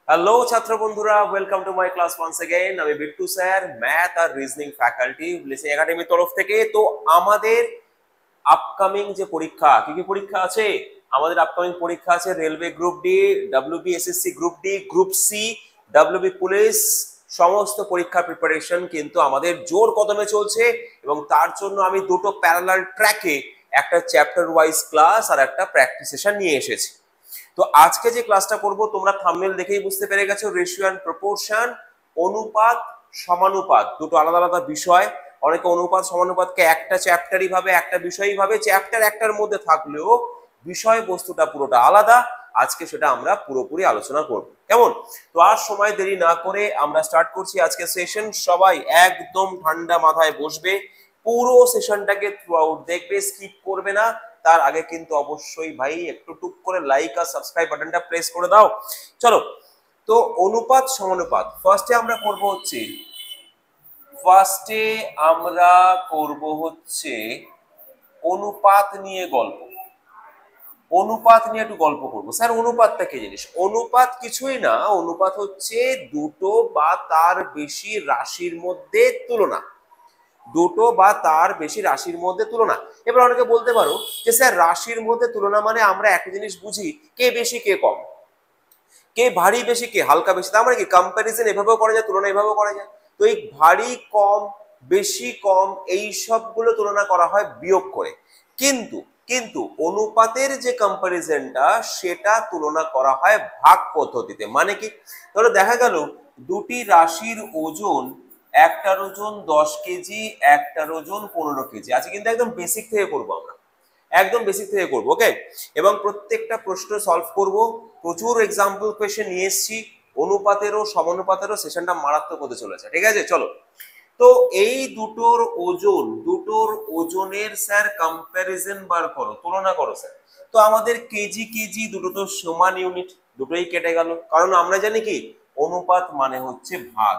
Hello ছাত্র বন্ধুরা, welcome to my class once again. আমি বিট্টু স্যার, ম্যাথ আর রিজনিং ফ্যাকাল্টি ব্লেসিং একাডেমির তরফ থেকে। তো আমাদের আপকামিং যে পরীক্ষা, কি কি পরীক্ষা আছে? আমাদের আপকামিং পরীক্ষা আছে railway group D, WB SSC group D, group C, WB police. সমস্ত পরীক্ষার প্রিপারেশন কিন্তু আমাদের জোর কদমে চলছে, এবং তার জন্য আমি দুটো প্যারালাল ট্র্যাকে একটা চ্যাপ্টার ওয়াইজ ক্লাস আর একটা প্র্যাকটিস সেশন নিয়ে এসেছি। তো আজকে যে ক্লাসটা করব, তোমরা থাম্বনেল দেখেই বুঝতে পেরে গেছো, রেশিও এন্ড প্রপোর্শন, অনুপাত সমানুপাত, দুটো আলাদা আলাদা বিষয়। অনেকে অনুপাত সমানুপাতকে একটা চ্যাপ্টারই ভাবে, একটা বিষয়ই ভাবে। চ্যাপ্টার একটার মধ্যে থাকলেও বিষয়বস্তুটা পুরোটা আলাদা। আজকে সেটা আমরা পুরোপুরি আলোচনা করব, কেমন? তো আর সময় দেরি না করে আমরা স্টার্ট করছি আজকে সেশন। সবাই একদম ঠান্ডা মাথায় বসবে, পুরো সেশনটাকে থ্রু আউট দেখবে, স্কিপ করবে না। তার আগে কিন্তু অবশ্যই ভাই একটু টুক করে লাইক আর সাবস্ক্রাইব বাটনটা প্রেস করে দাও। চলো, তো অনুপাত সমানুপাত ফার্স্টে আমরা করব হচ্ছে অনুপাত নিয়ে গল্প। অনুপাত নিয়ে একটু গল্প করবো। স্যার অনুপাতটা কি জিনিস? অনুপাত কিছুই না, অনুপাত হচ্ছে দুটো বা তার বেশি রাশির মধ্যে তুলনা। দুটো বা তার বেশি রাশির মধ্যে তুলনা। এবার অনেকে বলতে পারো যে স্যার রাশির মধ্যে তুলনা মানে আমরা একটা জিনিস বুঝি, কে বেশি কে কম, কে ভারী বেশি কে হালকা বেশি। তার মানে কি কম্প্যারিজন এভাবেও করা যায়, তুলনা এভাবেও করা যায়। তো এই ভারী কম, বেশি কম, এই সবগুলো তুলনা করা হয় বিয়োগ করে। কিন্তু কিন্তু অনুপাতের যে কম্প্যারিজনটা, সেটা তুলনা করা হয় ভাগ পদ্ধতিতে। মানে কি? ধরো দেখা গেল দুটি রাশির ওজন, একটার ওজন 10 কেজি, একটার ওজন 15 কেজি আছে। কিন্তু একদম বেসিক থেকে করবো আমরা, একদম বেসিক থেকে করবো, ওকে? এবং প্রত্যেকটা প্রশ্ন সলভ করব। প্রচুর এক্সাম্পল কোয়েশ্চেন নিয়ে এসেছি। অনুপাতেরও সমানুপাতেরও সেশনটা মারাত্মক হতে চলেছে, ঠিক আছে? চলো, তো এই দুটোর ওজনের স্যার কম্প্যারিজন বার করো, তুলনা করো স্যার। তো আমাদের কেজি কেজি দুটো তো সমান ইউনিট, দুটোই কেটে গেল। কারণ আমরা জানি কি অনুপাত মানে হচ্ছে ভাগ।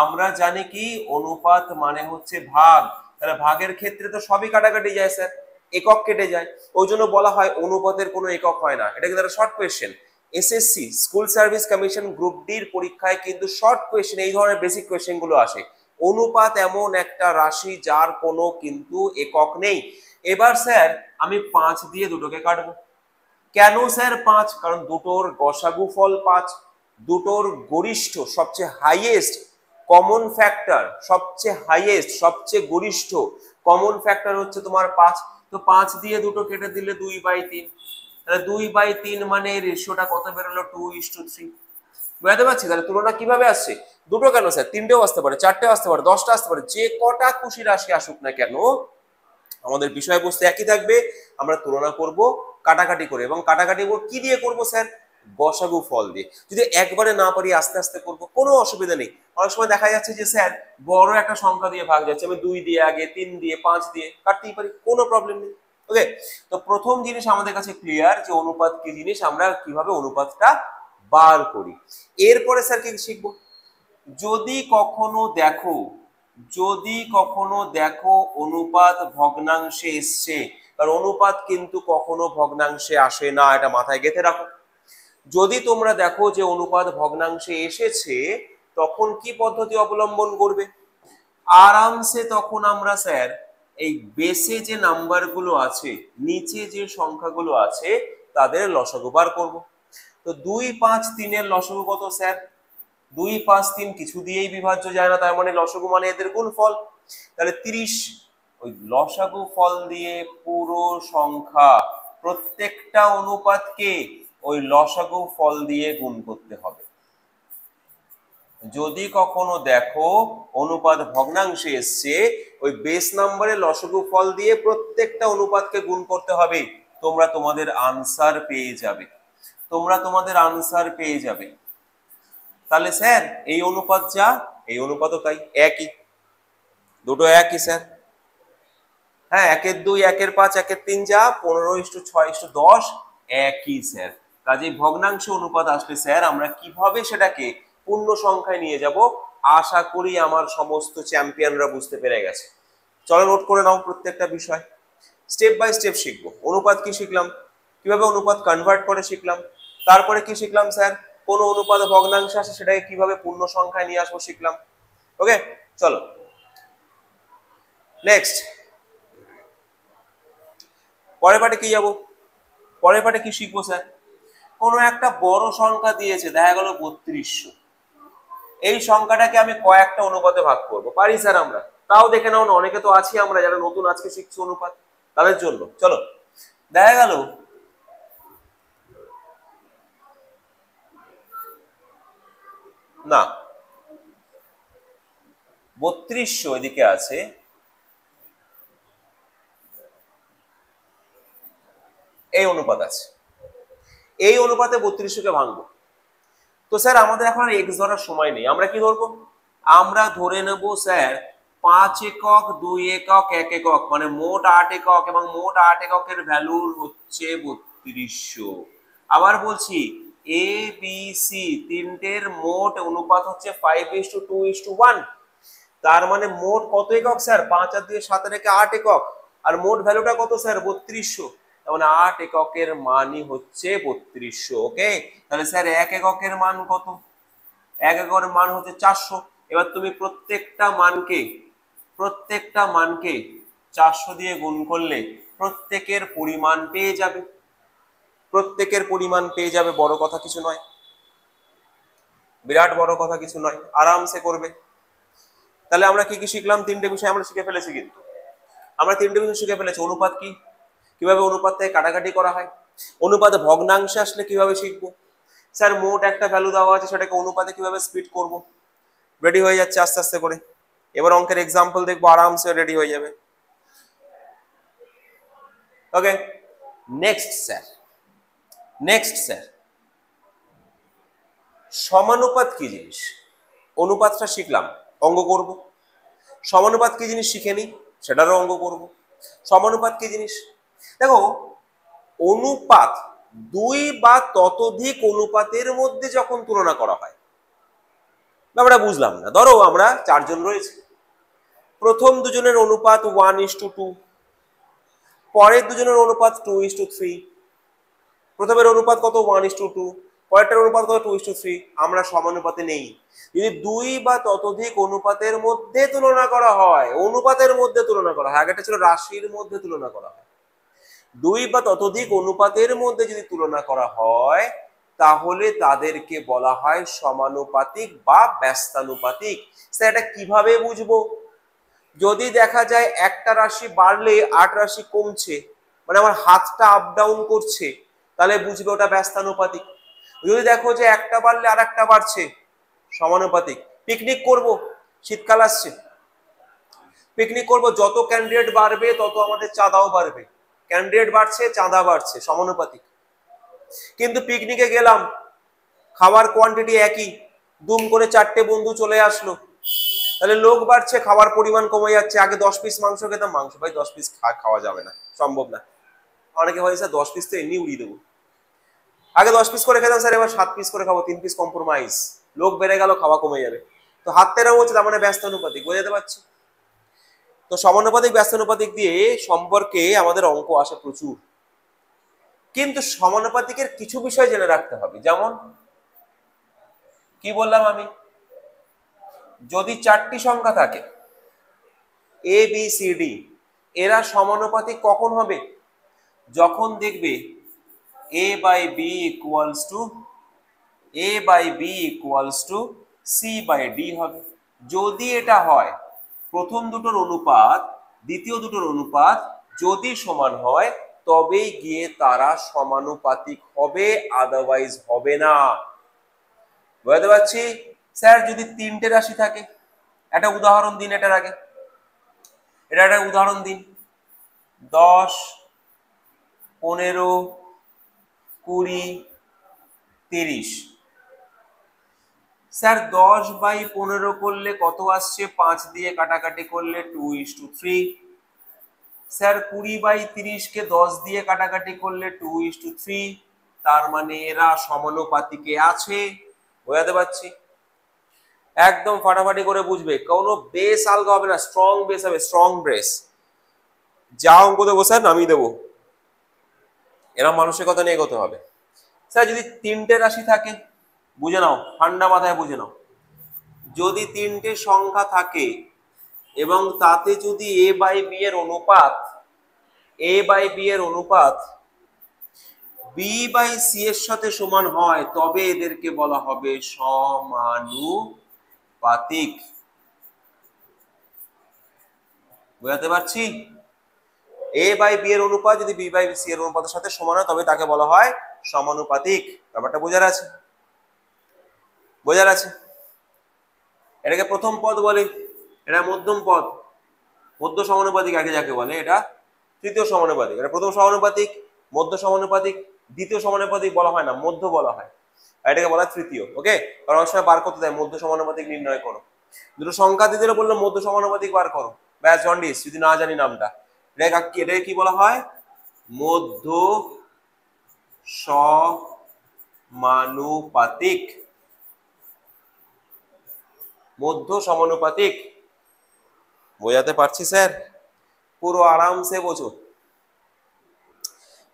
আমরা জানি কি অনুপাত মানে হচ্ছে ভাগ। তাহলে ভাগের ক্ষেত্রে তো সবই কাটাকাটি যায় স্যার, একক কেটে যায়। ওই জন্য বলা হয় অনুপাতের কোনো একক হয় না। এটা কিন্তু একটা short question. SSC school service commission group ডির পরীক্ষায় কিন্তু শর্ট কোয়েশ্চেন এই ধরনের বেসিক কোয়েশ্চেন গুলো আসে। অনুপাত এমন একটা রাশি যার কোনো কিন্তু একক নেই। এবার স্যার আমি 5 দিয়ে দুটোকে কাটবো। কেন স্যার 5? কারণ দুটোর গসাগু ফল 5। দুটোর গরিষ্ঠ, সবচেয়ে হাইয়েস্ট কমন ফ্যাক্টর, সবচেয়ে গরিষ্ঠ কমন ফ্যাক্টর হচ্ছে তোমার 5। তো 5 দিয়ে দুটো কেটে দিলে 2/3। তাহলে 2/3 মানে রেশিওটা কত বেরোলো? 2:3। বুঝতে পারছি? তাহলে তুলনা কিভাবে আসছে? দুটো কেন স্যার, তিনটেও আসতে পারে, চারটেও আসতে পারে, 10টা আসতে পারে, যে কটা খুশি রাশি আসুক না কেন, আমাদের বিষয়বস্তু একই থাকবে। আমরা তুলনা করব কাটাকাটি করে। এবং কাটাকাটি কি দিয়ে করব স্যার? গসাগু ফল দিয়ে। যদি একবারে না পারি আস্তে আস্তে করব, কোনো অসুবিধা নেই। অনেক সময় দেখা যাচ্ছে যে স্যার বড় একটা সংখ্যা দিয়ে ভাগ যাচ্ছে, আমি 2 দিয়ে, আগে 3 দিয়ে, 5 দিয়ে কাটতেই পারি, কোনো প্রবলেম নেই, ওকে? তো প্রথম জিনিস আমাদের কাছে ক্লিয়ার যে অনুপাত কি জিনিস, আমরা কিভাবে অনুপাতটা বার করি। এরপরে স্যার কি শিখবো? যদি কখনো দেখো অনুপাত ভগ্নাংশে এসছে, কারণ অনুপাত কিন্তু কখনো ভগ্নাংশে আসে না, এটা মাথায় গেঁথে রাখো। যদি তোমরা দেখো যে অনুপাত ভগ্নাংশে এসেছে, তখন কি পদ্ধতি অবলম্বন করবে? আরামসে তখন আমরা স্যার এই বেসে যে নাম্বারগুলো আছে, নিচে যে সংখ্যাগুলো আছে, তাদের লসাগু বার করব। তো 2, 5, 3 এর লসাগু কত স্যার? 2, 5, 3 কিছু দিয়েই বিভাজ্য যায় না, তার মানে লসাগু মানে এদের গুণফল। তাহলে 30। ওই লসাগু ফল দিয়ে পুরো সংখ্যা, প্রত্যেকটা অনুপাতকে ওই লসাগু ফল দিয়ে গুণ করতে হবে। যদি কখনো দেখো অনুপাত ভগ্নাংশে এসছে, ওই বেস নাম্বারে লসাগু ফল দিয়ে প্রত্যেকটা অনুপাতকে গুণ করতে হবে। তোমরা তোমাদের আনসার পেয়ে যাবে। তাহলে স্যার এই অনুপাত যা, এই অনুপাতও তাই, একই, দুটো একই স্যার। হ্যাঁ, 1/2, 1/5, 1/3 যা 15:6:10 একই স্যার। কাজেই ভগ্নাংশ অনুপাত আসলে স্যার আমরা কিভাবে সেটাকে পূর্ণ সংখ্যায় নিয়ে যাব, আশা করি আমার সমস্ত চ্যাম্পিয়নরা বুঝতে পেরে গেছে। চলো নোট করে নাও প্রত্যেকটা বিষয়, স্টেপ বাই স্টেপ শিখবো। অনুপাত কি শিখলাম, কিভাবে অনুপাত কনভার্ট করে শিখলাম। তারপরে কি শিখলাম স্যার? কোন অনুপাতে ভগ্নাংশ আসে সেটাকে কিভাবে পূর্ণ সংখ্যায় নিয়ে আসবো শিখলাম। ওকে, চলো নেক্সট পরের পাঠে কি যাবো? পরের পাঠে কি শিখবো স্যার? কোনো একটা বড় সংখ্যা দিয়েছে, দেখা গেল 3200, এই সংখ্যাটাকে আমি কয়েকটা অনুপাতে ভাগ করব, পারি স্যার আমরা? তাও দেখে নাও না, অনেকে তো আছি আমরা যারা নতুন আজকে শিখছি অনুপাত, তাদের জন্য চলো দেখা গেল না 3200 এদিকে আছে, এই অনুপাত আছে, এই অনুপাতে 3200 কে ভাঙবো। তো স্যার আমাদের এখন আর এক্স ধরার সময় নেই, আমরা কি ধরবো? আমরা ধরে নেব স্যার 5 একক 2 একক 1 একক, মানে মোট 8 একক, এবং মোট 8 এককের ভ্যালু হচ্ছে 3200। আবার বলছি এ বি সি তিনটের মোট অনুপাত হচ্ছে 5:2:1, তার মানে মোট কত একক স্যার? 5 আর 2 7 রেখে 8 একক, আর মোট ভ্যালুটা কত স্যার? 3200। মানে 8 এককের মানই হচ্ছে 3200। ওকে, তাহলে স্যার 1 এককের মান কত? 1 এককের মান হচ্ছে 400। এবার তুমি প্রত্যেকটা মানকে 400 দিয়ে গুণ করলে প্রত্যেকের পরিমাণ পেয়ে যাবে, প্রত্যেকের পরিমাণ পেয়ে যাবে। বড় কথা কিছু নয়, বিরাট বড় কথা কিছু নয়, আরামসে করবে। তাহলে আমরা কি কি শিখলাম? তিনটে বিষয় আমরা শিখে ফেলেছি, কিন্তু আমরা তিনটে বিষয় শিখে ফেলেছি। অনুপাত কি, কিভাবে অনুপাত থেকে কাটাকাটি করা হয়, অনুপাতে ভগ্নাংশে আসলে কিভাবে শিখবো, স্যার মোট একটা ভ্যালু দেওয়া আছে সেটাকে অনুপাতে কিভাবে স্প্লিট করব। রেডি হয়ে যাচ্ছে আস্তে আস্তে করে। এবার অঙ্কের এক্সাম্পল দেখবো, আরামসে রেডি হয়ে যাবে। ওকে, নেক্সট স্যার সমানুপাত কি জিনিস? অনুপাতটা শিখলাম, অঙ্ক করব। সমানুপাত কি জিনিস শিখে নিই, সেটারও অঙ্ক করব। সমানুপাত কি জিনিস? দেখো, অনুপাত দুই বা ততোধিক অনুপাতের মধ্যে যখন তুলনা করা হয়, ব্যাপারটা বুঝলাম না। ধরো আমরা 4 জন রয়েছে, প্রথম দুজনের অনুপাত 1:2, পরের দুজনের অনুপাত 2:3। প্রথমের অনুপাত কত? 1:2, পরেরটার অনুপাত কত? 2:3। আমরা সমানুপাতে নেই। যদি দুই বা ততোধিক অনুপাতের মধ্যে তুলনা করা হয়, অনুপাতের মধ্যে তুলনা করা হয়, আগেটা ছিল রাশির মধ্যে তুলনা করা হয়, দুই বা ততোধিক অনুপাতের মধ্যে যদি তুলনা করা হয় তাহলে তাদেরকে বলা হয় সমানুপাতিক বা ব্যস্তানুপাতিক। স্যার এটা কিভাবে বুঝবো? যদি দেখা যায় একটা রাশি বাড়লে 8 রাশি কমছে, মানে আমার হাতটা আপ ডাউন করছে, তাহলে বুঝবে ওটা ব্যস্তানুপাতিক। যদি দেখো যে একটা বাড়লে আর একটা বাড়ছে, সমানুপাতিক। পিকনিক করব, শীতকাল আসছে, পিকনিক করব, যত ক্যান্ডিডেট বাড়বে তত আমাদের চাঁদাও বাড়বে, ক্যান্ডিডেট বাড়ছে চাঁদা বাড়ছে, সমানুপাতিক। কিন্তু পিকনিকে গেলাম, খাবার কোয়ান্টিটি একই, দুম করে 4টে বন্ধু চলে আসলো, তাহলে লোক বাড়ছে, খাবার পরিমাণ কমে যাচ্ছে। আগে 10 পিস মাংস খেতাম, মাংস ভাই 10 পিস খাওয়া যাবে না, সম্ভব না। অনেকে ভাই স্যার 10 পিস তো এমনি উড়িয়ে দেবো, আগে 10 পিস করে খেতাম স্যার, এবার 7 পিস করে খাবো, 3 পিস কম্প্রোমাইজ। লোক বেড়ে গেল, খাওয়া কমে যাবে, তো হাত তেরাও হচ্ছে, তার মানে ব্যস্তানুপাতিক। বোঝাতে পারছি? তো সমানুপাতিক ব্যস্তানুপাতিক দিয়ে সম্পর্কে আমাদের অঙ্ক আসে প্রচুর, কিন্তু সমানুপাতিকের কিছু বিষয় জেনে রাখতে হবে। যেমন কি বললাম আমি, যদি 4টি সংখ্যা থাকে এ বি সি ডি, এরা সমানুপাতিক কখন হবে? যখন দেখবে a by b equals to c by d হবে। যদি এটা হয়, প্রথম দুটোর অনুপাত দ্বিতীয় দুটোর অনুপাত যদি সমান হয় তবেই গিয়ে তারা সমানুপাতিক হবে, আদারওয়াইজ হবে না। বুঝতে পারছি? স্যার যদি 3টে রাশি থাকে, একটা উদাহরণ দিন, এটার আগে এটা একটা উদাহরণ দিন, 10 15 20 30। স্যার 10/15 করলে কত আসছে? 5 দিয়ে কাটাকাটি করলে 2:3। স্যার 20/30 কে 10 দিয়ে কাটাকাটি করলে 2:3, তার মানে এরা সমানুপাতিকে আছে। বোঝাতে পারছি? একদম ফাটাফাটি করে বুঝবে, কোনো বেস আলগা হবে না, স্ট্রং বেস হবে, স্ট্রং বেস। যা অঙ্ক দেবো স্যার নামিয়ে দেবো, এরা মানসিকতা নিয়ে এগোতে হবে। স্যার যদি 3টে রাশি থাকে, বুঝে নাও, ঠান্ডা মাথায় বুঝে নাও। যদি তিনটে সংখ্যা থাকে এবং তাতে যদি a বাই b এর অনুপাত b বাই c এর সাথে সমান হয়, তবে এদেরকে বলা হবে সমানুপাতিক। বুঝাতে পারছি? a বাই b এর অনুপাত যদি b বাই c এর অনুপাতের সাথে সমান হয়, তবে তাকে বলা হয় সমানুপাতিক। ব্যাপারটা বোঝার আছে? বোঝার আছে? এটাকে প্রথম পদ বলে, এটা মধ্যম পদ। মধ্য সমানুপাতিক আগে যাকে বলে, এটা তৃতীয় সমানুপাতিক। এটা প্রথম সমানুপাতিক, মধ্য সমানুপাতিক, দ্বিতীয় সমানুপাতিক বলা হয় না, মধ্য বলা হয়। এটাকে বলা হয় তৃতীয়। ওকে, কারণ অনেক সময় বার করতে দেয় মধ্য সমানুপাতিক নির্ণয় করো, দুটো সংখ্যা দিতে বললো মধ্য সমানুপাতিক বার করো, ব্যাস জন্ডিস, যদি না জানি নামটা। এটাকে কি বলা হয়? মধ্য সমানুপাতিক। মধ্য সমানুপাতিক। বোঝাতে পারছি স্যার? পুরো আরামসে বোঝো।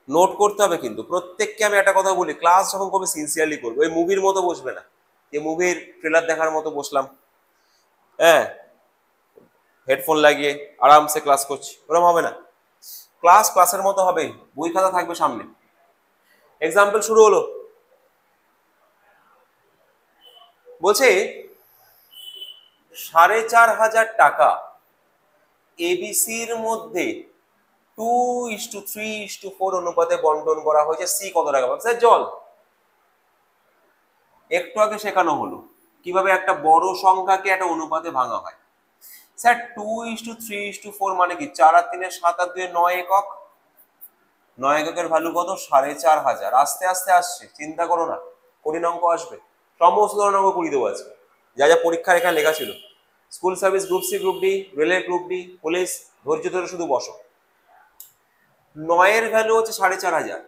নোট করতে হবে কিন্তু প্রত্যেককে। আমি একটা কথা বলি, ক্লাস যখন করবে সিনসিয়ারলি করবে, ওই মুভির মতো বসবে না যে মুভির ট্রেলার দেখার মতো বসলাম, হ্যাঁ, হেডফোন লাগিয়ে আরামসে ক্লাস করছি, ওরকম হবে না। ক্লাসের মতো হবে, বই খাতা থাকবে সামনে। এক্সাম্পল শুরু হলো। বলছে 4,500 টাকা এবিসির মধ্যে 2:3:4 অনুপাতে বন্টন করা হয়েছে। সি কত টাকা পাবে? স্যার জল। একটু আগে শেখানো হলো কিভাবে একটা বড় সংখ্যাকে একটা অনুপাতে ভাঙা হয়। স্যার 2:3:4 মানে কি? 4 আর 3 7 আর 2 9 একক। 9 এককের ভ্যালু কত? 4,500। আস্তে আস্তে আসছে, চিন্তা করো না, কঠিন অঙ্ক আসবে। সমস্ত ধরনের অঙ্ক করিয়ে দেবো আজকে, যা যা পরীক্ষার এখানে লেখা ছিল। School service, group C, group D, রেলের গ্রুপ ডি, পুলিশ, ধৈর্য ধরে শুধু বসো। 9 এর ভ্যালু হচ্ছে 4,500,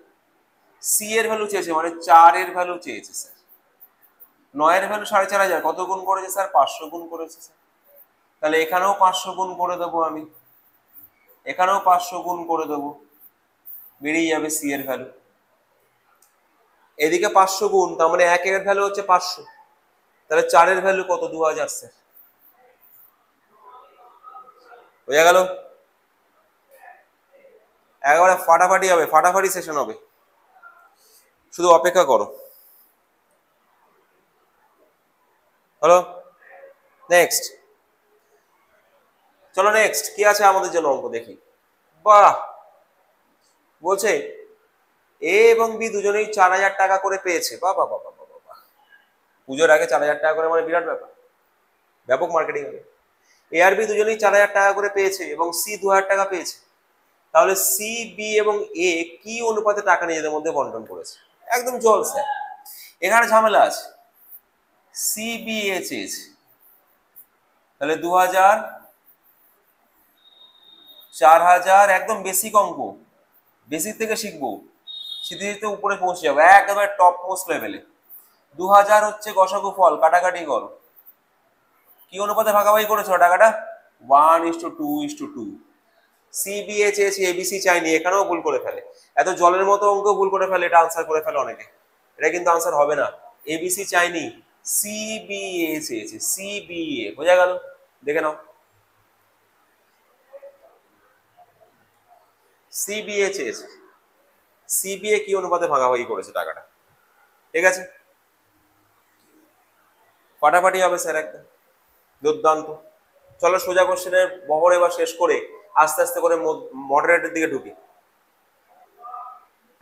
সি এর ভ্যালু চেয়েছে, মানে 4 এর ভ্যালু চেয়েছে স্যার। 9 এর ভ্যালু 4,500, কত গুণ করেছে স্যার? 500 গুণ করেছে স্যার। তাহলে এখানেও 500 গুণ করে দেবো আমি, এখানেও 500 গুণ করে দেবো, বেরিয়ে যাবে সি এর ভ্যালু। এদিকে 500 গুণ, তার মানে 1 এর ভ্যালু হচ্ছে 500, তাহলে 4 এর ভ্যালু কত? 2000 স্যার। বোঝা গেল? একেবারে ফাটাফাটি হবে, ফাটাফাটি সেশন হবে, শুধু অপেক্ষা করো। হলো? নেক্সট, চলো নেক্সট কি আছে আমাদের জন্য অঙ্ক দেখি। বাহ, বলছে এ এবং বি দুজনেই 4,000 টাকা করে পেয়েছে। বাহ বাহ বাহ বাহ বাহ, পুজোর আগে 4,000 টাকা করে মানে বিরাট ব্যাপার, ব্যাপক মার্কেটিং হবে। এ আর বি দুজনেই 4,000 টাকা করে পেয়েছে এবং সি 2,000 টাকা পেয়েছে। তাহলে সি, বি এবং এ কি অনুপাতে টাকা নিজেদের মধ্যে বন্টন করেছে? একদম জল স্যার, এখানে ঝামেলা আছে। সি বি এ চেয়েছে, তাহলে 2,000, 4,000, একদম বেসিক অঙ্ক, বেসিক থেকে শিখবো, শিখতে শিখতে উপরে পৌঁছে যাবো একেবারে টপ মোস্ট লেভেলে। 2,000 হচ্ছে গসাগু ফল, কাটাকাটি করো। কি অনুপাতে ভাগাভাগি করেছো টাকাটা? 1:2:2। সিবিএ চেয়েছে, এবিসি চাইনি, এখানেও ভুল করে ফেলে। এত জলের মতো অঙ্ক ভুল করে ফেলে, এটা আনসার করে ফেলে অনেকে। এটা কিন্তু আনসার হবে না। এবিসি চাইনি, সিবিএ চেয়েছে, সিবিএ। বোঝা গেল? দেখে নাও, সিবিএ চেয়েছে, সিবিএ কি অনুপাতে ভাগাভাগি করেছে টাকাটা। ঠিক আছে, ফাটাফাটি হবে স্যার, একদম দুর্দান্ত। চলো সোজা কোশ্চেনের বহর এবার শেষ করে আস্তে আস্তে করে মডারেটের দিকে ঢুকি।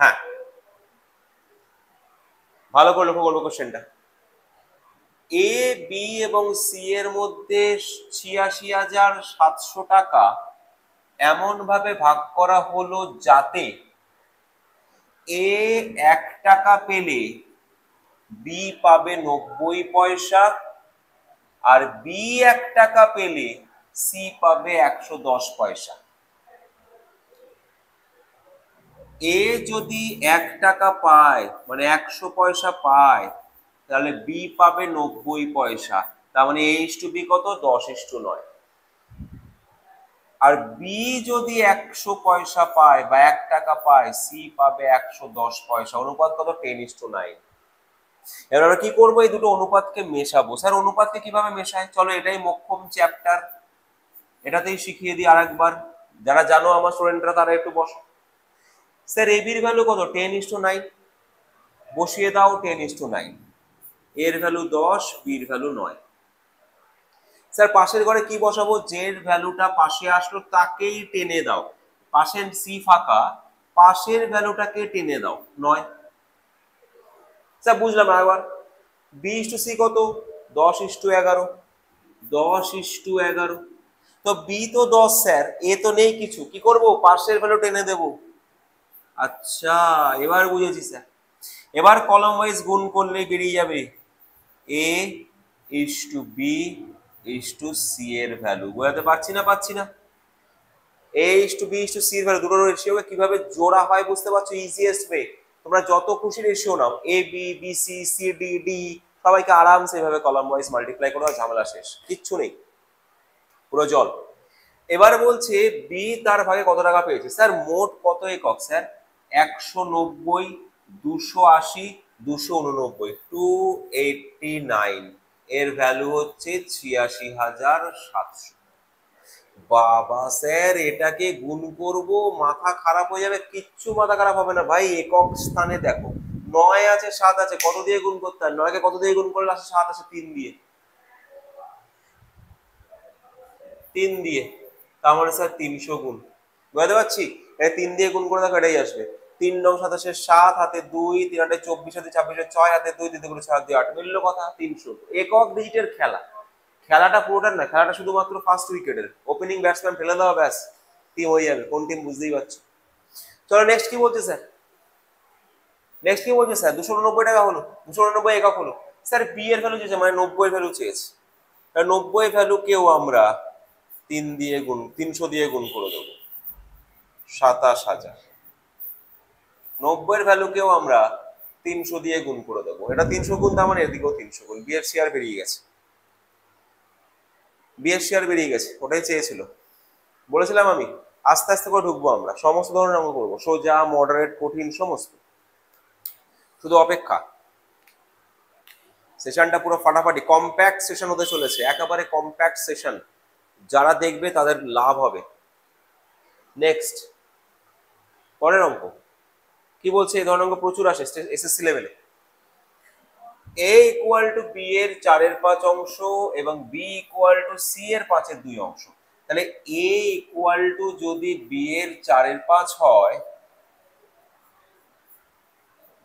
হ্যাঁ, ভালো করে লক্ষ্য করবো কোশ্চেনটা। এ, বি এবং সি এর মধ্যে 86,700 টাকা এমন ভাবে ভাগ করা হলো যাতে এ 1 টাকা পেলে বি পাবে 90 পয়সা, আর বি 1 টাকা পেলে সি পাবে 110 পয়সা। এ যদি 1 টাকা পায়, মানে 100 পয়সা পায়, তাহলে বি পাবে 90 পয়সা। তার মানে A/B কত? 10:9। আর বি যদি 100 পয়সা পায় বা 1 টাকা পায়, সি পাবে 110 পয়সা। অনুপাত কত? 10:9। এবার আমরা কি করবো, এই দুটো অনুপাতকে মেশাবো। স্যার অনুপাতকে কিভাবে মেশায়, চলো এটাই মোক্ষম চ্যাপ্টার, এটাতেই শিখিয়ে দিই আরেকবার, যারা জানো আমার স্টুডেন্টরা তারা একটু বসো। স্যার এ বির ভ্যালু কত, 10:9, বসিয়ে দাও 10:9, এর ভ্যালু 10, বির ভ্যালু 9। স্যার পাশের ঘরে কি বসাবো, যের ভ্যালুটা পাশে আসলো তাকেই টেনে দাও, পাশের সি ফাঁকা, পাশের ভ্যালুটাকে টেনে দাও 9। স্যার বুঝলাম না একবার, B/C কত, 10:11, 10:11, তো বি তো 10 স্যার, এ তো নেই কিছু, কি করব, পাশের ভ্যালু টেনে দেব। আচ্ছা এবার বুঝেছি স্যার, এবার কলাম ওয়াইজ গুণ করলেই বেরিয়ে যাবে A/B/C এর ভ্যালু। বোঝাতে পারছি না, পাচ্ছি না? A/B/C এর ভ্যালু দুটো রেশিওকে কিভাবে জোড়া হয় বুঝতে পারছো, ইজিয়েস্ট ওয়ে। তোমরা যত খুশি ratio now, A B B C C D D, সবাইকে আরামসে এভাবে কলাম ওয়াইজ মাল্টিপ্লাই করো, ঝামেলা শেষ, কিচ্ছু নেই, পুরো জল। এবার বলছে বি তার ভাগে কত টাকা পেয়েছে। স্যার মোট কত একক, স্যার 190, 280, 289, 289, এর ভ্যালু হচ্ছে 86,700। বাবা স্যার এটাকে গুণ করব, মাথা খারাপ হয়ে যাবে। কিচ্ছু মাথা খারাপ হবে না ভাই, একক স্থানে দেখো 9 আছে 7 আছে, কত দিয়ে গুণ করতে হয়, 9 কে কত দিয়ে গুণ করলে আসে 7 আসে, 3 দিয়ে, 3 দিয়ে, তার মানে স্যার 300 গুণ। বুঝতে পারছি, এটা 3 দিয়ে গুণ করে দেখো এটাই আসবে। 3 9 27 7, হাতে 2, 3 8 24, হাতে 26 6, হাতে 2, 3 করে 7 দিয়ে 8, মিললো কথা 300। একক ডিজিটের খেলা, খেলাটা পুরোটার না, খেলাটা শুধুমাত্র ফার্স্ট উইকেটের, ওপেনিং ব্যাটসম্যান ফেলে দেওয়া, ব্যাস টিম হয়ে যাবে, কোন টিম বুঝতেই পারছো। চলো নেক্সট কি বলছে স্যার, নেক্সট কি বলছে স্যার, 289 টাকা হলো, 289 একক হলো। স্যার বি এর ভ্যালু চেয়েছে, মানে 90 এর ভ্যালু চেয়েছে, 90 ভ্যালুকেও আমরা 300 দিয়ে গুণ করে দেবো, 27,000। 90 এর ভ্যালুকেও আমরা 300 দিয়ে গুণ করে দেবো, এটা 300 গুণ, তার মানে এদিকেও 300 গুণ। বি এর শেয়ার বেরিয়ে গেছে, বি এর শেয়ার বেরিয়ে গেছে, ওটাই চেয়েছিল। বলেছিলাম আমি আস্তে আস্তে করে ঢুকবো, আমরা সমস্ত ধরনের অঙ্ক করবো, সোজা মডারেট কঠিন সমস্ত, শুধু অপেক্ষা। সেশনটা পুরো ফাটাফাটি কম্প্যাক্ট সেশন হতে চলেছে, একেবারে কম্প্যাক্ট সেশন, যারা দেখবে তাদের লাভ হবে। নেক্সট পরের অঙ্ক কি বলছে, এই ধরনের অঙ্ক প্রচুর আসে এসএসসি লেভেলে। a ইকুয়াল টু b এর 4/5 অংশ এবং b ইকুয়াল টু c এর 5/2 অংশ। তাহলে a ইকুয়াল টু যদি b এর 4/5 হয়,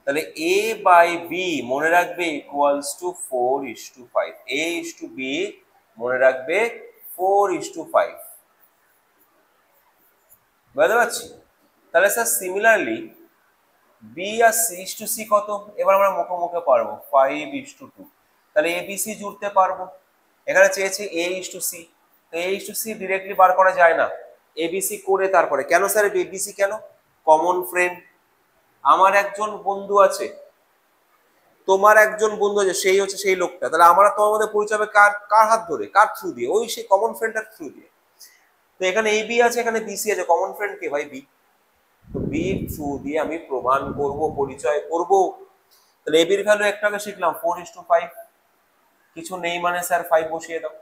তাহলে a বাই b মনে রাখবে equals to 4:5, a is to b মনে রাখবে 4:5। বুঝতে পারছি? তাহলে স্যার সিমিলারলি b আর c ইস টু c কত, এবার আমরা মুখে মুখে পারবো 5:2। তাহলে a b c জুড়তে পারবো, এখানে চেয়েছি a ইস টু c, তো a is to c directly বার করা যায় না, a b c করে তারপরে। কেন স্যার a b c কেন, কমন ফ্রেন্ড। আমার একজন বন্ধু আছে, তোমার একজন বন্ধু আছে, সেই হচ্ছে সেই লোকটা, তাহলে আমার তোমার মধ্যে পরিচয় হবে কার কার হাত ধরে, কার থ্রু দিয়ে, ওই সেই কমন ফ্রেন্ডের থ্রু দিয়ে। তো এখানে এ বি আছে, এখানে বিসি আছে, কমন ফ্রেন্ড কে ভাই, বি। তো বি থ্রু দিয়ে আমি প্রমাণ করব, পরিচয় করব। তাহলে এ বির ভ্যালু একটাকে শিখলাম 4:5, কিছু নেই মানে স্যার 5 বসিয়ে দাও।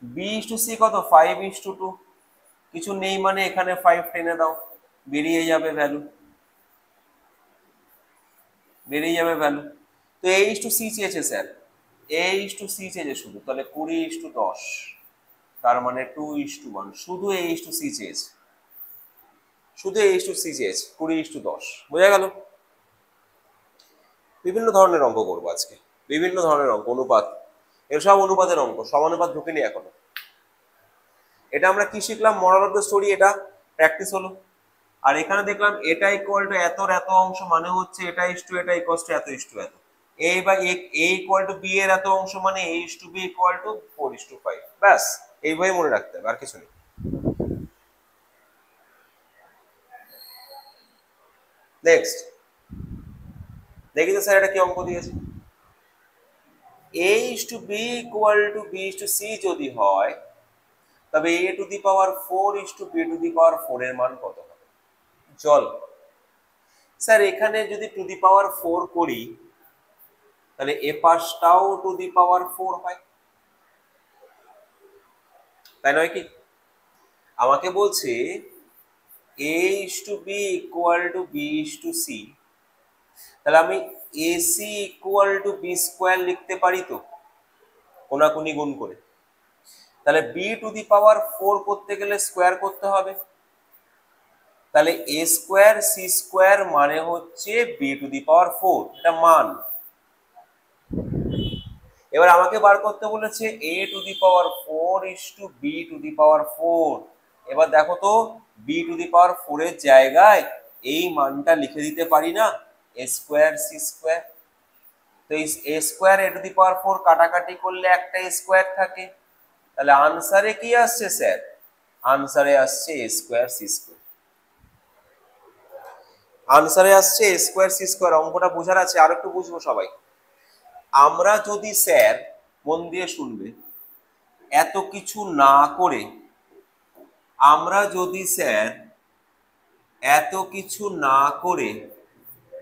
বি ইস টু সি কত, 5:2, কিছু নেই মানে এখানে 5 টেনে দাও, বেরিয়ে যাবে ভ্যালু, বেরিয়ে যাবে ভ্যালু। তো a ইস টু সি চেয়েছে sir, a is to C চেয়েছে শুধু, তাহলে 20:10, তার মানে 2:1, শুধু a ইস টু সি চেয়েছে, শুধু a ইস টু সি চেয়েছে, 20:10, বোঝা গেল। বিভিন্ন ধরনের অঙ্ক করবো আজকে, বিভিন্ন ধরনের অঙ্ক, অনুপাত, এসব অনুপাতের অঙ্ক, সমানুপাত ঢুকেনি এখনো। এটা আমরা কি শিখলাম, মরাল অফ দ্য স্টোরি, এটা প্র্যাকটিস হলো। আর এখানে দেখলাম এটা ইকুয়াল টু এত এত অংশ, মানে হচ্ছে এটা ইস টু এটা ইকুয়াল টু এত ইস টু এত। a বা a ইকুয়াল টু b এর এত অংশ মানে a is to b equal to 4:5, ব্যাস এইভাবে মনে রাখতে হবে, আর কিছু নেই। নেক্সট দেখি তো স্যার এটা কি অঙ্ক দিয়েছে। a is to b equal to b is to c যদি হয়, তবে a to the power 4 is to b to the power 4 এর মান কত হবে। চল স্যার এখানে যদি টু দি পাওয়ার 4 করি, তাহলে এ পাশটাও টু দি পাওয়ার 4 হয়, তাই নয় কি? আমাকে বলছে a is to b equal to b is to c, তাহলে আমি ac equal to b square লিখতে পারি তো কোনাকুনি গুণ করে। তাহলে b টু দি পাওয়ার 4 করতে গেলে স্কয়ার করতে হবে, তাহলে a স্কয়ার c স্কয়ার মানে হচ্ছে b টু দি পাওয়ার 4, এটা মান। এবার আমাকে বার করতে বলেছে a to the power 4 is to b to the power 4। এবার দেখো তো b টু দি পাওয়ার 4 এর জায়গায় এই মানটা লিখে দিতে পারি না, a স্কয়ার c স্কয়ার। তো এই a square a to the power 4 কাটাকাটি করলে একটা a স্কয়ার থাকে, তাহলে আনসারে কি আসছে স্যার? আনসারে আসছে a স্কয়ার c স্কয়ার। আনসারে আসছে a স্কয়ার c স্কয়ার। অঙ্কটা বোঝার আছে, আর একটু বুঝবো সবাই। আমরা যদি স্যার, মন দিয়ে শুনবে, এত কিছু না করে, আমরা যদি স্যার এত কিছু না করে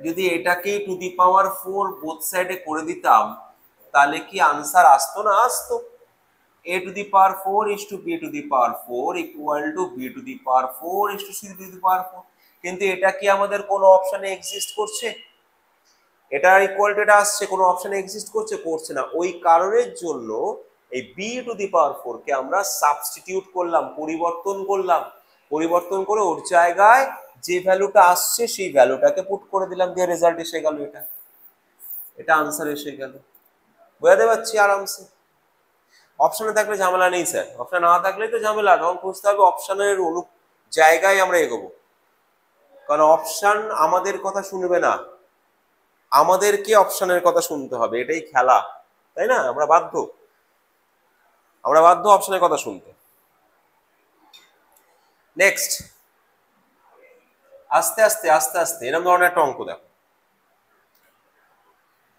যদি এটাকে টু দি পাওয়ার 4 বোথ সাইডে করে দিতাম, তাহলে কি আনসার আসতো না? আসতো। a to the power 4 is to b to the power 4 equal to b to the power 4 is to c to the power 4। কিন্তু এটা কি আমাদের কোনো অপশনে এক্সিস্ট করছে? এটা ইকুয়াল টু এটা আসছে, কোনো অপশনে এক্সিস্ট করছে? করছে না। ওই কারণের জন্য এই b টু দি পাওয়ার 4 কে আমরা সাবস্টিটিউট করলাম, পরিবর্তন করলাম। পরিবর্তন করে ওর জায়গায় যে ভ্যালুটা আসছে সেই ভ্যালুটাকে পুট করে দিলাম, দিয়ে রেজাল্ট এসে গেল। এটা এটা আনসার এসে গেল। বোঝাতে পারছি আরামসে? অপশনে থাকলে ঝামেলা নেই স্যার, অপশন না থাকলে তো ঝামেলা। তখন খুঁজতে হবে অপশনের জায়গায় আমরা এগোবো, কারণ অপশন আমাদের কথা শুনবে না, আমাদেরকে অপশনের কথা শুনতে হবে। এটাই খেলা, তাই না? আমরা বাধ্য অপশনের কথা শুনতে। নেক্সট, আস্তে আস্তে আস্তে আস্তে এরকম ধরনের একটা অঙ্ক দেখো,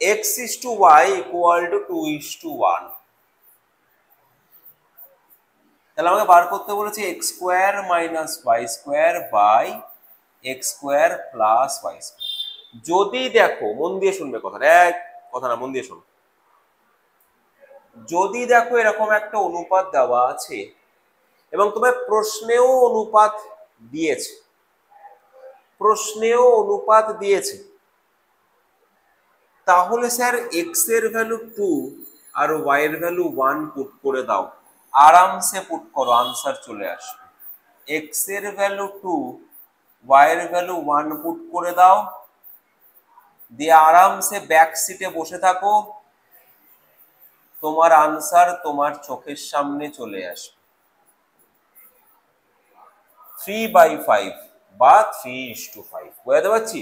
x is to y equal to 2 is to 1। তাহলে আমাকে বার করতে বলেছে x square minus y square by x square plus y square. যদি দেখো, মন দিয়ে শুনবে কথাটা, এক কথা না, মন দিয়ে শোনো। যদি দেখো এরকম একটা অনুপাত দেওয়া আছে এবং তোমার প্রশ্নেও অনুপাত দিয়েছে, তাহলে স্যার x এর ভ্যালু 2 আর y এর ভ্যালু 1 পুট করে দাও, আরামসে পুট করো, আনসার চলে আসবে। x এর ভ্যালু 2, y এর ভ্যালু 1 পুট করে দাও, দিয়ে আরামসে ব্যাক সিটে বসে থাকো, তোমার আনসার তোমার চোখের সামনে চলে আসবে। 3/5 বা 3:5। বুঝতে পারছি?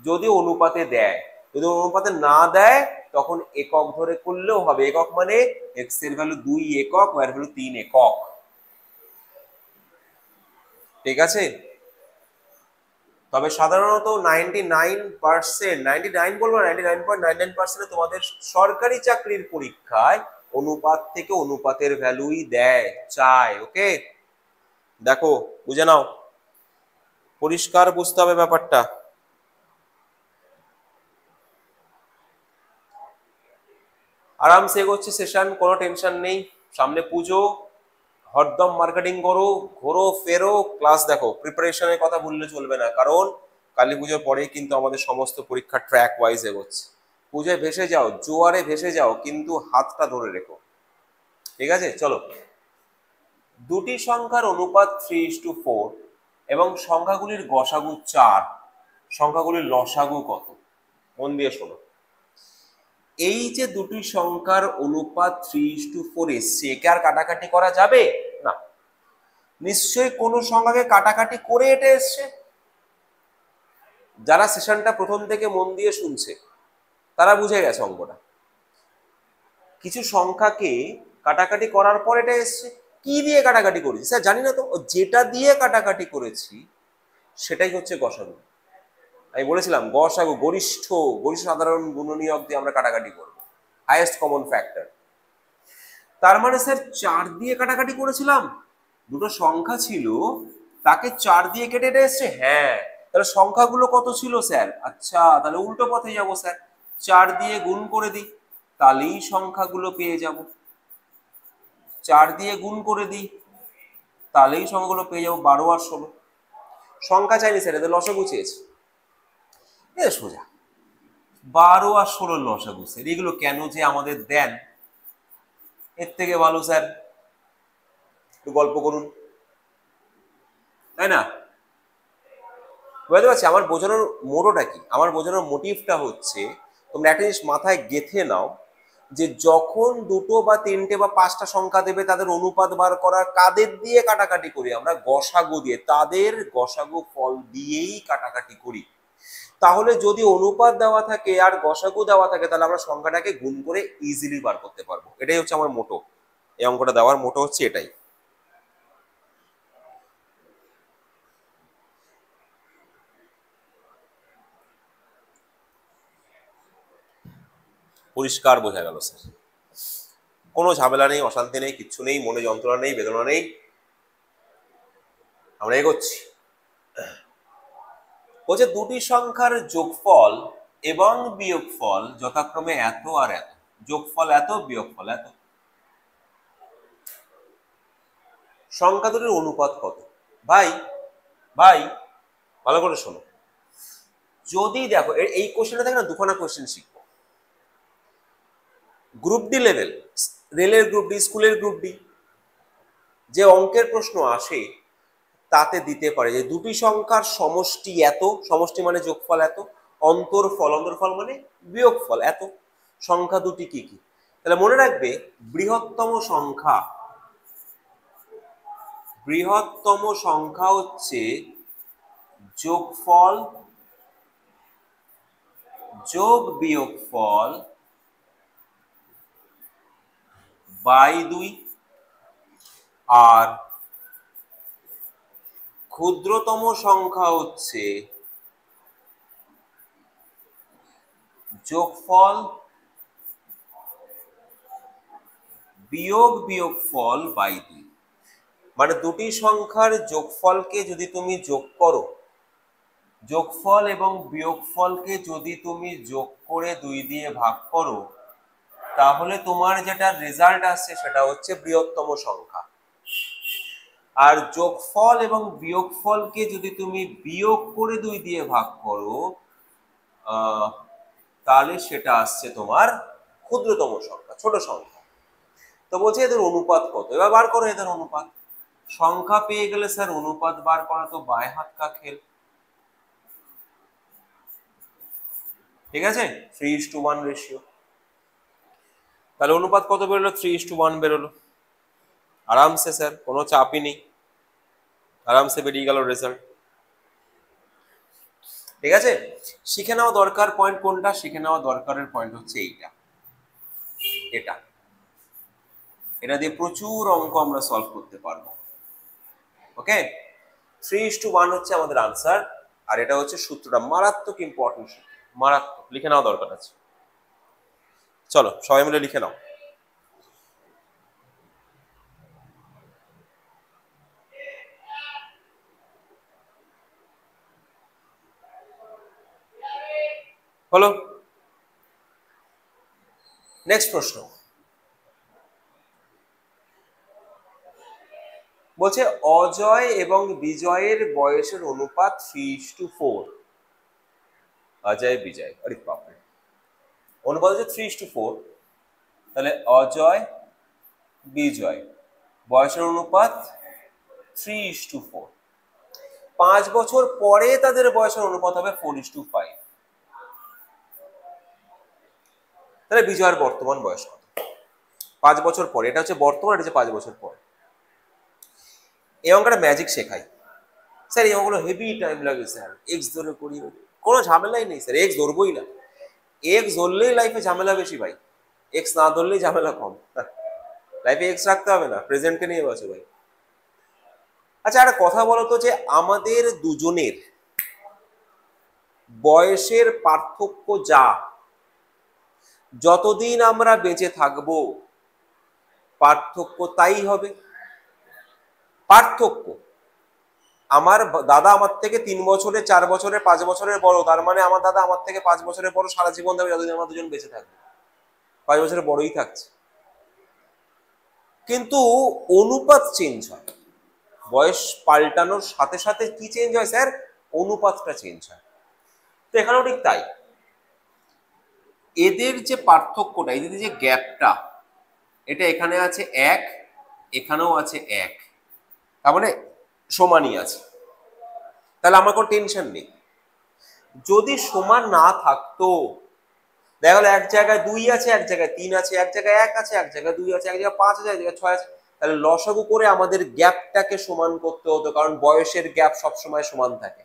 যদি অনুপাতে দেয়, যদি অনুপাতে না দেয় তখন একক ধরে করলেও হবে। একক মানে x এর ভ্যালু 2 একক, y এর ভ্যালু 3 একক। ঠিক আছে? তবে সাধারণত 99%, 99 বলবো, 99.99% তোমাদের সরকারি চাকরির পরীক্ষায় অনুপাত থেকে অনুপাতের ভ্যালুই দেয়, চায়। ওকে, দেখো বুঝে নাও, পরিষ্কার বুঝতে হবে ব্যাপারটা। আরামসে এগোচ্ছে সেশন, কোনো টেনশন নেই। সামনে পুজো, হরদম মার্কেটিং করো, ঘোরো ফেরো, ক্লাস দেখো। প্রিপারেশনের কথা ভুললে চলবে না, কারণ কালী পুজোর পরেই কিন্তু আমাদের সমস্ত পরীক্ষা ট্র্যাক ওয়াইজ এগোচ্ছে। পুজোয় ভেসে যাও, জোয়ারে ভেসে যাও, কিন্তু হাতটা ধরে রেখো। ঠিক আছে? চলো, দুটি সংখ্যার অনুপাত 3:4 এবং সংখ্যাগুলির গসাগু 4, সংখ্যাগুলির লসাগু কত? মন দিয়ে শোনো। এই যে দুটি সংখ্যার অনুপাত 3:4 এসছে, একে আর কাটাকাটি করা যাবে না। নিশ্চয়ই কোনো সংখ্যাকে কাটাকাটি করে এটা এসছে। যারা সেশনটা প্রথম থেকে মন দিয়ে শুনছে তারা বুঝে গেছে অঙ্কটা। কিছু সংখ্যাকে কাটাকাটি করার পর এটা এসছে। কি দিয়ে কাটাকাটি করেছি স্যার জানি না তো, যেটা দিয়ে কাটাকাটি করেছি সেটাই হচ্ছে গসাগু। আমি বলেছিলাম গসাগু গরিষ্ঠ সাধারণ গুণনীয়ক দিয়ে আমরা কাটাকাটি করব, হাইয়েস্ট কমন ফ্যাক্টর। তার মানে স্যার 4 দিয়ে কাটাকাটি করেছিলাম, দুটো সংখ্যা ছিল, তাকে 4 দিয়ে কেটে এটা এসছে। হ্যাঁ, তাহলে সংখ্যাগুলো কত ছিল স্যার? আচ্ছা, তাহলে উল্টো পথে যাবো স্যার, 4 দিয়ে গুণ করে দিই। তাহলেই সংখ্যাগুলো পেয়ে যাব। 4 দিয়ে গুণ করে দিই, তাহলেই সংখ্যাগুলো পেয়ে যাবো, 12 আর 16। সংখ্যা চাইনি স্যার, এদের লসাগু চেয়েছে। এ সোজা 12 আর 16 লসাগু স্যার, এগুলো কেন যে আমাদের দেন, এর থেকে ভালো স্যার একটু গল্প করুন, তাই না? বুঝতে পারছি আমার বোঝানোর মোটোটা কি, আমার বোঝানোর মোটিভটা হচ্ছে তোমরা একটা জিনিস মাথায় গেঁথে নাও, যে যখন দুটো বা তিনটে বা পাঁচটা সংখ্যা দেবে তাদের অনুপাত বার করার কাদের দিয়ে কাটাকাটি করি আমরা, গসাগু দিয়ে, তাদের গসাগু ফল দিয়েই কাটাকাটি করি। তাহলে যদি অনুপাত দেওয়া থাকে আর গসাগু দেওয়া থাকে তাহলে আমরা সংখ্যাটাকে গুণ করে ইজিলি বার করতে পারবো। এটাই হচ্ছে আমার মোটো, এই অঙ্কটা দেওয়ার মোটো হচ্ছে এটাই। পরিষ্কার বোঝা গেল স্যার, কোনো ঝামেলা নেই, অশান্তি নেই, কিচ্ছু নেই, মনে যন্ত্রণা নেই, বেদনা নেই, আমরা এগোচ্ছি। বলছে দুটি সংখ্যার যোগফল এবং বিয়োগফল যথাক্রমে এত আর এত, যোগফল এত, বিয়োগফল এত, সংখ্যা দুটির অনুপাত কত? ভাই ভাই ভালো করে শোনো, যদি দেখো এই কোশ্চেনটা দেখো না, দুখানা কোশ্চেন শিখবো, গ্রুপ ডি লেভেল, রেলের গ্রুপ ডি, স্কুলের গ্রুপ ডি, যে অঙ্কের প্রশ্ন আসে তাতে দিতে পারে যে দুটি সংখ্যার সমষ্টি এত, সমষ্টি মানে যোগফল এত, অন্তরফল, অন্তরফল মানে বিয়োগফল এত, সংখ্যা দুটি কি কি? তাহলে মনে রাখবে বৃহত্তম সংখ্যা, বৃহত্তম সংখ্যা হচ্ছে যোগফল যোগ বিয়োগফল বাই 2, আর ক্ষুদ্রতম সংখ্যা হচ্ছে যোগফল বিয়োগ বিয়োগফল বাই 2। মানে দুটি সংখ্যার যোগফলকে যদি তুমি যোগ করো, যোগফল এবং বিয়োগফলকে যদি তুমি যোগ করে 2 দিয়ে ভাগ করো, তাহলে তোমার যেটা রেজাল্ট আসছে সেটা হচ্ছে বৃহত্তম সংখ্যা। আর যোগফল এবং বিয়োগফলকে যদি তুমি বিয়োগ করে 2 দিয়ে ভাগ করো, তাহলে সেটা আসছে তোমার ক্ষুদ্রতম সংখ্যা, ছোট সংখ্যা। তো বলছে এদের অনুপাত কত, এবার বার করো এদের অনুপাত। সংখ্যা পেয়ে গেলে স্যার অনুপাত বার করা তো বায় হাত কা খেল, ঠিক আছে? 3:1 রেশিও। তাহলে অনুপাত কত বেরোলো? 3:1 বেরোলো, আরামসে স্যার, কোনো চাপই নেই, আরামসে বেরিয়ে গেল রেজাল্ট। ঠিক আছে, শিখে নেওয়া দরকার পয়েন্ট কোনটা, শিখে নেওয়া দরকারের পয়েন্ট হচ্ছে এইটা, এটা, এটা দিয়ে প্রচুর অঙ্ক আমরা সলভ করতে পারবো। ওকে, 3:1 হচ্ছে আমাদের আনসার, আর এটা হচ্ছে সূত্রটা, মারাত্মক ইম্পর্টেন্ট সূত্র, মারাত্মক, লিখে নেওয়া দরকার আছে। চলো সবাই মিলে লিখে নাও। হলো, নেক্সট প্রশ্ন বলছে অজয় এবং বিজয়ের বয়সের অনুপাত 3:4। অজয় বিজয়, আরে বাপরে, অনুপাত হচ্ছে 3:4, তাহলে অজয় বিজয় বয়সের অনুপাত 3:4। 5 বছর পরে তাদের বয়সের অনুপাত হবে 4:5। তাহলে বিজয়ের বর্তমান বয়স কত? 5 বছর পরে, এটা হচ্ছে বর্তমান, এটা হচ্ছে 5 বছর পর। এই অঙ্কটা ম্যাজিক শেখাই স্যার, এই অঙ্কগুলো হেভি টাইম লাগে স্যার, এক্স ধরে করি, কোনো ঝামেলাই নেই স্যার, এক্স ধরবই না, এক্স ধরলেই লাইফে ঝামেলা বেশি ভাই, এক্স না ধরলেই ঝামেলা কম। লাইফে এক্স রাখতে হবে না, প্রেজেন্টকে নিয়ে বাঁচো ভাই। আচ্ছা একটা কথা বলো তো, যে আমাদের দুজনের বয়সের পার্থক্য যা, যতদিন আমরা বেঁচে থাকবো পার্থক্য তাই হবে। পার্থক্য, আমার দাদা আমার থেকে 3 বছরের, 4 বছরের, 5 বছরের বড়, তার মানে আমার দাদা আমার থেকে 5 বছরের বড়, সারা জীবন ধরে যতদিন আমরা দুজন বেঁচে থাকবো 5 বছরের বড়ই থাকছে। কিন্তু অনুপাত চেঞ্জ হয়, বয়স পাল্টানোর সাথে সাথে কি চেঞ্জ হয় স্যার? অনুপাতটা চেঞ্জ হয়। তো এখানেও ঠিক তাই, এদের যে পার্থক্যটা, এদের যে গ্যাপটা, এটা এখানে আছে 1, এখানেও আছে 1, তার মানে সমানই আছে। তাহলে আমার কোনো টেনশন নেই। যদি সমান না থাকতো, দেখা গেলো এক জায়গায় 2 আছে, এক জায়গায় 3 আছে, এক জায়গায় 1 আছে, এক জায়গায় 2 আছে, এক জায়গায় 5 আছে, এক জায়গায় 6 আছে, তাহলে লসাগু করে আমাদের গ্যাপটাকে সমান করতে হতো, কারণ বয়সের গ্যাপ সবসময় সমান থাকে,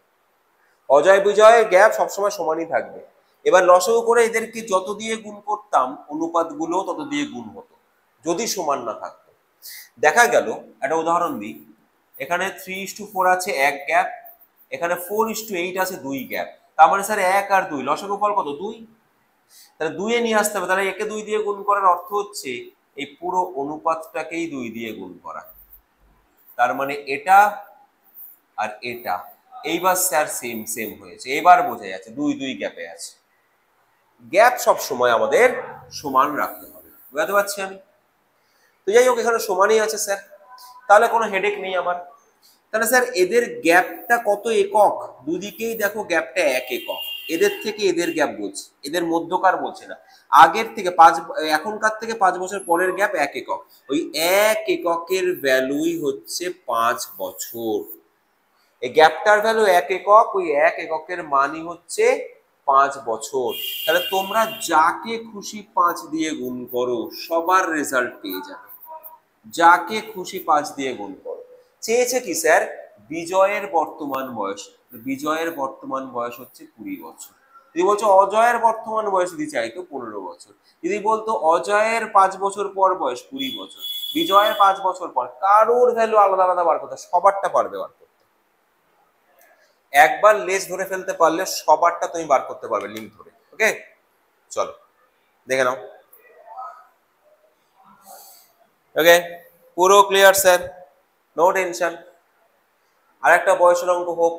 অজয় বিজয়ের গ্যাপ সবসময় সমানই থাকবে। এবার লসাগু করে এদেরকে যত দিয়ে গুণ করতাম, অনুপাতগুলো তত দিয়ে গুণ হতো, যদি সমান না থাকতো। দেখা গেল, একটা উদাহরণ দিই, এখানে 3:4 আছে 1 গ্যাপ, এখানে 4:8 আছে 2 গ্যাপ, তার মানে স্যার 1 আর 2 লসাগু ফল কত? 2। তাহলে 2 এ নিয়ে আসতে হবে, তাহলে একে 2 দিয়ে গুণ করার অর্থ হচ্ছে এই পুরো অনুপাতটাকেই 2 দিয়ে গুণ করা। তার মানে এটা আর এটা এইবার স্যার সেম সেম হয়েছে, এবার বোঝা যাচ্ছে 2 2 গ্যাপে আছে। গ্যাপ সব সময় আমাদের সমান রাখতে হবে, বুঝতে পারছি আমি? তো যাই হোক, এখানে সমানই আছে স্যার, তাহলে কোনো হেডেক নেই আমার। তাহলে স্যার এদের গ্যাপটা কত একক? দুদিকেই দেখো গ্যাপটা 1 একক। এদের থেকে এদের গ্যাপ বলছে, এদের মধ্যকার বলছে না। আগের থেকে এখনকার থেকে 5 বছর পরের গ্যাপ 1 একক। ওই 1 এককের ভ্যালুই হচ্ছে 5 বছর। এই গ্যাপটার ভ্যালু 1 একক, ওই 1 এককের মানই হচ্ছে 5 বছর। তাহলে তোমরা যাকে খুশি 5 দিয়ে গুণ করো, সবার রেজাল্ট পেয়ে যাবে। যাকে খুশি 5 দিয়ে গুণ করো। চেয়েছে কি স্যার? বিজয়ের বর্তমান বয়স। বিজয়ের বর্তমান বয়স হচ্ছে 20 বছর। যদি বলছো অজয়ের বর্তমান বয়স যদি চাইতো 15 বছর, যদি বলতো অজয়ের 5 বছর পর বয়স 20 বছর, বিজয়ের 5 বছর পর, কারোর ভ্যালু আলাদা আলাদা বার করতে, সবারটা পারবে বার করতে। একবার লেজ ধরে ফেলতে পারলে সবারটা তুমি বার করতে পারবে লিঙ্ক ধরে। ওকে, চলো দেখে নাও। ওকে, পুরো ক্লিয়ার স্যার, নো টেনশন। আর একটা বয়সের অঙ্ক হোক,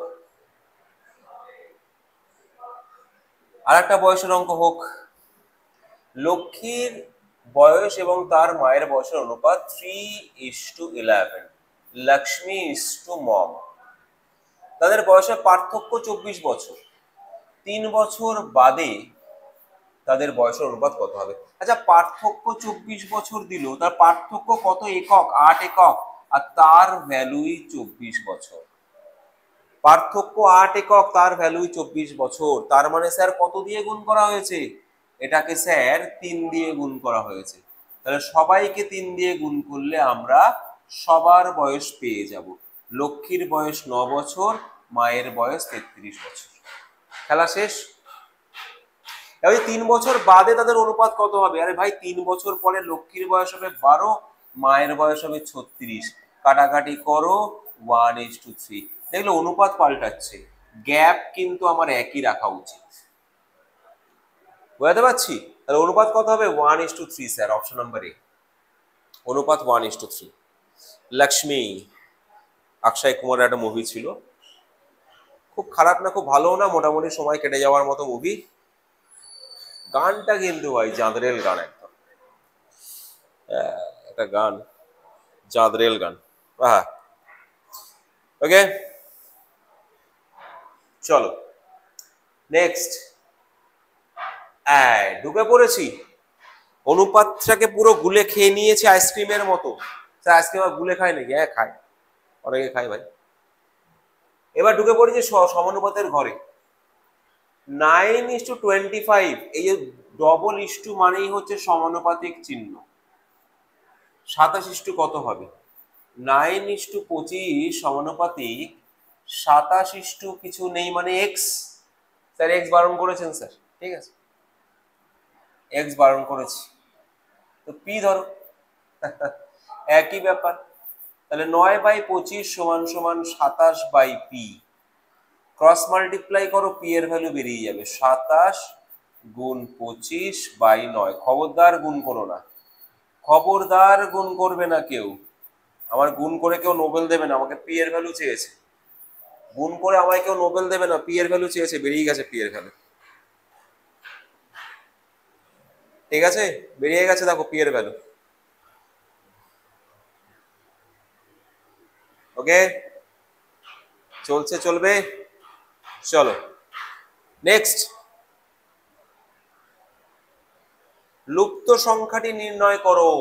আর একটা বয়সের অঙ্ক হোক। লক্ষ্মীর বয়স এবং তার মায়ের বয়সের অনুপাত 3:11, লক্ষ্মী ইস্টু মম। তাদের বয়সের পার্থক্য 24 বছর। 3 বছর বাদে তাদের বয়সের অনুপাত কত হবে? আচ্ছা, পার্থক্য 24 বছর দিল, তার পার্থক্য কত একক? 8 একক, আর তার ভ্যালুই 24 বছর। পার্থক্য 8 একক, তার ভ্যালুই 24 বছর। তার মানে স্যার কত দিয়ে গুণ করা হয়েছে? এটাকে স্যার 3 দিয়ে গুণ করা হয়েছে। তাহলে সবাইকে 3 দিয়ে গুণ করলে আমরা সবার বয়স পেয়ে যাব। লক্ষ্মীর বয়স 9 বছর, মায়ের বয়স 33 বছর। খেলা শেষ। এবার 3 বছর বাদে তাদের অনুপাত কত হবে? আরে ভাই, 3 বছর পরে লক্ষ্মীর বয়স হবে 12, মায়ের বয়স হবে 36, কাটাকাটি করো 1:3। দেখলে অনুপাত পাল্টাচ্ছে, গ্যাপ কিন্তু আমার একই রাখা উচিত। বুঝতে পারছি? তাহলে অনুপাত কত হবে? 1:3 স্যার, অপশন নাম্বার এ, অনুপাত 1:3। লক্ষ্মী, অক্ষয় কুমারের একটা মুভি ছিল, খুব খারাপ না খুব ভালো না, মোটামুটি সময় কেটে যাওয়ার মতো মুভি। গানটা কিন্তু ভাই জাঁদরেল গান, একদম একটা গান, জাঁদরেল গান। হ্যাঁ, ওকে চলো নেক্সট। ঢুকে পড়েছি, অনুপাতটাকে পুরো গুলে খেয়ে নিয়েছে আইসক্রিমের মতো। আইসক্রিম আর গুলে খায় নাকি? হ্যাঁ খায়, অনেকে খায় ভাই। এবার ঢুকে পড়েছি সমানুপাতের ঘরে। 9:25, এই যে ডবল ইস্টু মানেই হচ্ছে সমানুপাতিক চিহ্ন। 27 কত হবে? 9:25 সমানুপাতিক 27 কিছু নেই মানে এক্স। স্যার এক্স বারণ করেছেন স্যার, ঠিক আছে, এক্স বারণ করেছি, তো পি ধরো। একই ব্যাপার। তাহলে 9/25 সমান সমান 27/p। ক্রস মাল্টিপ্লাই করো, পি এর ভ্যালু বেরিয়ে যাবে 27 গুণ 25/9। খবরদার গুণ করো না, খবরদার গুণ করবে না কেউ। আমার গুণ করে কেউ নোবেল দেবে না, আমাকে পি এর ভ্যালু চেয়েছে। গুণ করে আমায় কেউ নোবেল দেবে না, পি এর ভ্যালু চেয়েছে, বেরিয়ে গেছে পি এর ভ্যালু। ঠিক আছে, বেরিয়ে গেছে দেখো পি এর ভ্যালু। ওকে, চলছে, চলবে, চলো নেক্সট। লুপ্ত সংখ্যাটি নির্ণয় করো।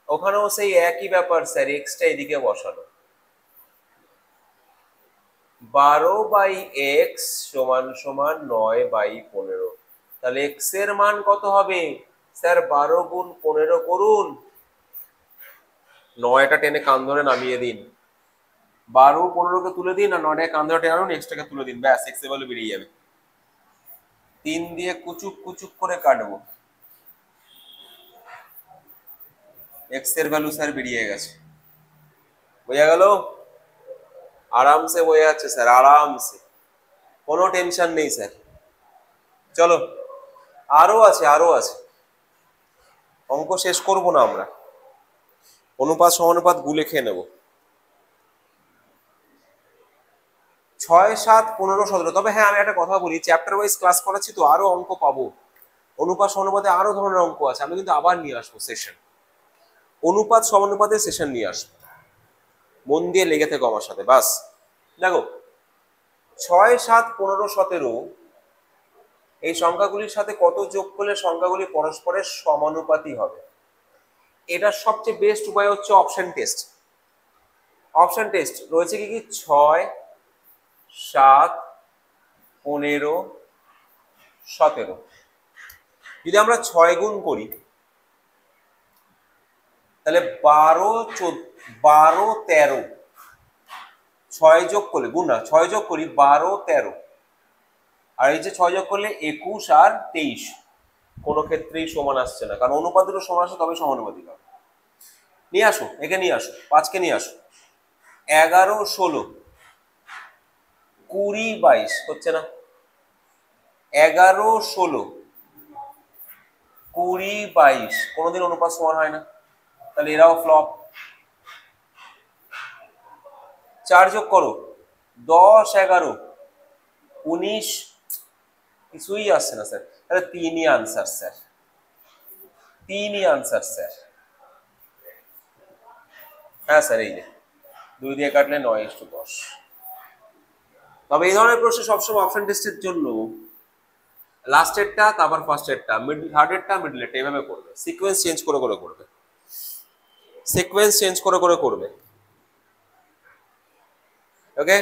ওখানেও সেই একই ব্যাপার স্যার, এক্সটা এদিকে বসানো। 12/x সমান সমান 9/15। তাহলে এক্স এর মান কত হবে স্যার? 12 গুণ 15 করুন, 9টা টেনে কান ধরে নামিয়ে দিন, 12 15কে তুলে দিন, আর 9টাকে কান ধরে টেনে আনুন, এক্সটাকে তুলে দিন, ব্যাস এক্স এর ভ্যালু বেরিয়ে যাবে। 3 দিয়ে কুচুক কুচুক করে কাটবো, এক্স এর ভ্যালু স্যার বেরিয়ে গেছে। বোঝা গেল? আরামসে বোঝা যাচ্ছে স্যার, আরামসে, কোনো টেনশন নেই স্যার। চলো আরো আছে, আরো আছে, অঙ্ক শেষ করব না আমরা, অনুপাত সমানুপাত গুলে খেয়ে নেব। 6 7 15 17। তবে হ্যাঁ আমি একটা কথা বলি, চ্যাপ্টার ওয়াইজ ক্লাস করাচ্ছি তো আরো অঙ্ক পাবো, অনুপাত সমানুপাতে আরো ধরনের অঙ্ক আছে, আমি কিন্তু আবার নিয়ে আসবো সেশন, অনুপাত সমানুপাতের সেশন নিয়ে আসবো, মন দিয়ে লেগে থেকো আমার সাথে। বাস দেখো 6 7 15 17 এই সংখ্যাগুলির সাথে কত যোগ করলে সংখ্যাগুলি পরস্পরের সমানুপাতি হবে? এটার সবচেয়ে বেস্ট উপায় হচ্ছে অপশন টেস্ট। অপশন টেস্ট রয়েছে কি কি? 6 7 15 17। যদি আমরা 6 গুণ করি তাহলে 12 13, 6 যোগ করলে, গুণ না 6 যোগ করি 12 13, আর এই যে 6 যোগ করলে 21 আর 23, কোনো ক্ষেত্রেই সমান আসছে না, কারণ অনুপাত দুটো সমান আসে তবে সমানুপাতিক হবে। নিয়ে আসো, একে নিয়ে আসো, 5কে নিয়ে আসো, 11 16 20 22, হচ্ছে না, 11 16 20 22 কোনোদিন অনুপাত সমান হয় না, তাহলে এরাও ফ্লপ। 4 যোগ করো, 10 11 19, কিছুই আসছে না স্যার, তাহলে 3ই আনসার স্যার, 3ই আনসার স্যার। হ্যাঁ স্যার, এই যে 2 দিয়ে কাটলে 9:10। তবে এই ধরনের প্রশ্ন সবসময় অপশন টেস্টের জন্য লাস্টেরটা, তারপর ফার্স্টেরটা, থার্ডেরটা, মিডলেরটা, এইভাবে করবে, সিকোয়েন্স চেঞ্জ করে করে করবে, সিকোয়েন্স চেঞ্জ করে করে করবে। ওকে,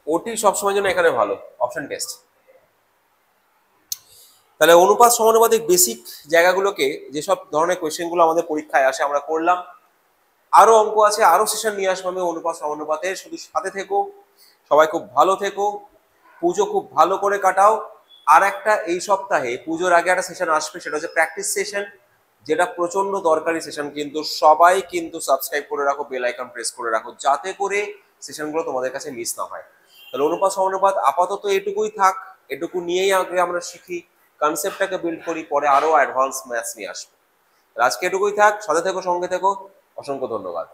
ওটি সবসময় জন্য এখানে ভালো অপশন টেস্ট। তাহলে অনুপাত সমানুপাতিক বেসিক জায়গাগুলোকে, যেসব ধরনের কোয়েশ্চেনগুলো আমাদের পরীক্ষায় আসে আমরা করলাম, আরো অঙ্ক আছে, আরো সেশন নিয়ে আসবো আমি অনুপাত সমানুপাতে, শুধু সাথে থেকো, সবাই খুব ভালো থেকো, পুজো খুব ভালো করে কাটাও। আর একটা এই সপ্তাহে পুজোর আগে একটা সেশন আসবে, সেটা হচ্ছে প্র্যাকটিস সেশন, যেটা প্রচন্ড দরকারি সেশন, কিন্তু সবাই কিন্তু সাবস্ক্রাইব করে রাখো, বেল আইকন প্রেস করে রাখো, যাতে করে সেশনগুলো তোমাদের কাছে মিস না হয়। তাহলে অনুপাত সমানুপাত আপাতত এটুকুই থাক, এটুকু নিয়েই আগে আমরা শিখি, কনসেপ্টটাকে বিল্ড করি, পরে আরো অ্যাডভান্স ম্যাথস নিয়ে আসবো। আজকে এটুকুই থাক, সাথে থেকো, সঙ্গে থেকো, অসংখ্য ধন্যবাদ।